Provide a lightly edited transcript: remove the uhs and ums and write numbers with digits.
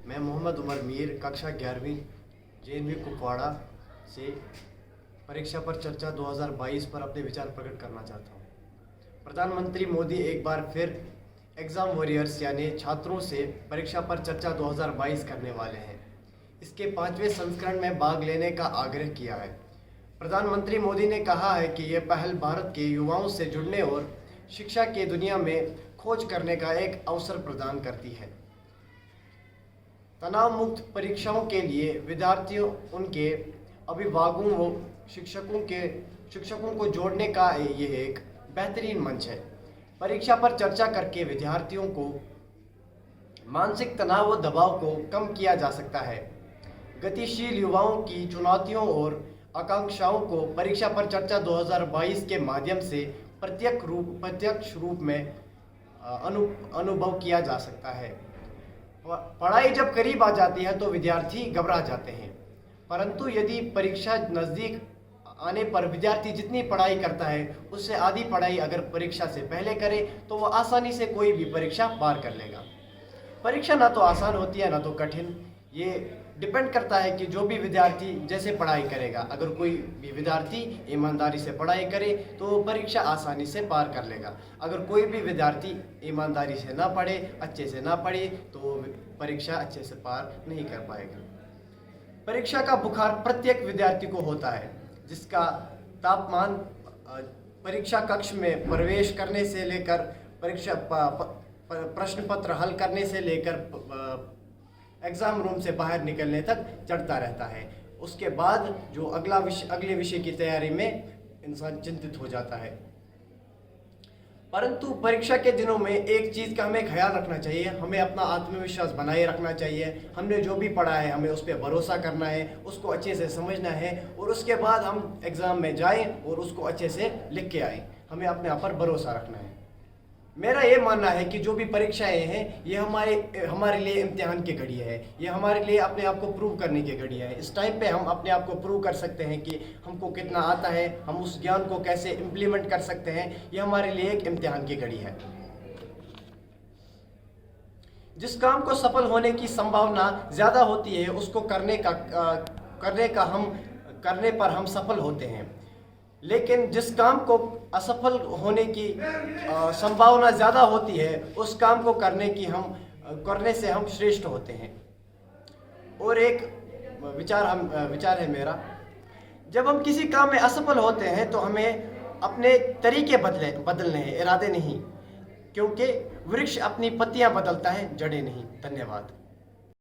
मैं मोहम्मद उमर मीर कक्षा 11वीं JNV कुपवाड़ा से परीक्षा पर चर्चा 2022 पर अपने विचार प्रकट करना चाहता हूँ। प्रधानमंत्री मोदी एक बार फिर एग्ज़ाम वॉरियर्स यानी छात्रों से परीक्षा पर चर्चा 2022 करने वाले हैं। इसके 5वें संस्करण में भाग लेने का आग्रह किया है। प्रधानमंत्री मोदी ने कहा है कि यह पहल भारत के युवाओं से जुड़ने और शिक्षा की दुनिया में खोज करने का एक अवसर प्रदान करती है। तनाव मुक्त परीक्षाओं के लिए विद्यार्थियों, उनके अभिभावकों व शिक्षकों को जोड़ने का यह एक बेहतरीन मंच है। परीक्षा पर चर्चा करके विद्यार्थियों को मानसिक तनाव व दबाव को कम किया जा सकता है। गतिशील युवाओं की चुनौतियों और आकांक्षाओं को परीक्षा पर चर्चा 2022 के माध्यम से प्रत्यक्ष रूप में अनुभव किया जा सकता है। पढ़ाई जब करीब आ जाती है तो विद्यार्थी घबरा जाते हैं, परंतु यदि परीक्षा नज़दीक आने पर विद्यार्थी जितनी पढ़ाई करता है उससे आधी पढ़ाई अगर परीक्षा से पहले करे तो वह आसानी से कोई भी परीक्षा पार कर लेगा। परीक्षा ना तो आसान होती है ना तो कठिन, ये डिपेंड करता है कि जो भी विद्यार्थी जैसे पढ़ाई करेगा। अगर कोई भी विद्यार्थी ईमानदारी से पढ़ाई करे तो परीक्षा आसानी से पार कर लेगा। अगर कोई भी विद्यार्थी ईमानदारी से ना पढ़े, अच्छे से ना पढ़े तो परीक्षा अच्छे से पार नहीं कर पाएगा। परीक्षा का बुखार प्रत्येक विद्यार्थी को होता है, जिसका तापमान परीक्षा कक्ष में प्रवेश करने से लेकर परीक्षा प्रश्न पत्र हल करने से लेकर एग्ज़ाम रूम से बाहर निकलने तक चढ़ता रहता है। उसके बाद जो अगले विषय की तैयारी में इंसान चिंतित हो जाता है। परंतु परीक्षा के दिनों में एक चीज़ का हमें ख्याल रखना चाहिए, हमें अपना आत्मविश्वास बनाए रखना चाहिए। हमने जो भी पढ़ा है हमें उस पर भरोसा करना है, उसको अच्छे से समझना है और उसके बाद हम एग्ज़ाम में जाएं और उसको अच्छे से लिख के आएँ। हमें अपने आप पर भरोसा रखना है। मेरा ये मानना है कि जो भी परीक्षाएं हैं ये हमारे लिए इम्तिहान की घड़ी है, ये हमारे लिए अपने आप को प्रूव करने की घड़ी है। इस टाइम पे हम अपने आप को प्रूव कर सकते हैं कि हमको कितना आता है, हम उस ज्ञान को कैसे इम्प्लीमेंट कर सकते हैं। ये हमारे लिए एक इम्तिहान की घड़ी है। जिस काम को सफल होने की संभावना ज़्यादा होती है उसको करने पर हम सफल होते हैं, लेकिन जिस काम को असफल होने की संभावना ज़्यादा होती है उस काम को करने से हम श्रेष्ठ होते हैं। और एक विचार है मेरा, जब हम किसी काम में असफल होते हैं तो हमें अपने तरीके बदलने हैं, इरादे नहीं, क्योंकि वृक्ष अपनी पत्तियां बदलता है, जड़ें नहीं। धन्यवाद।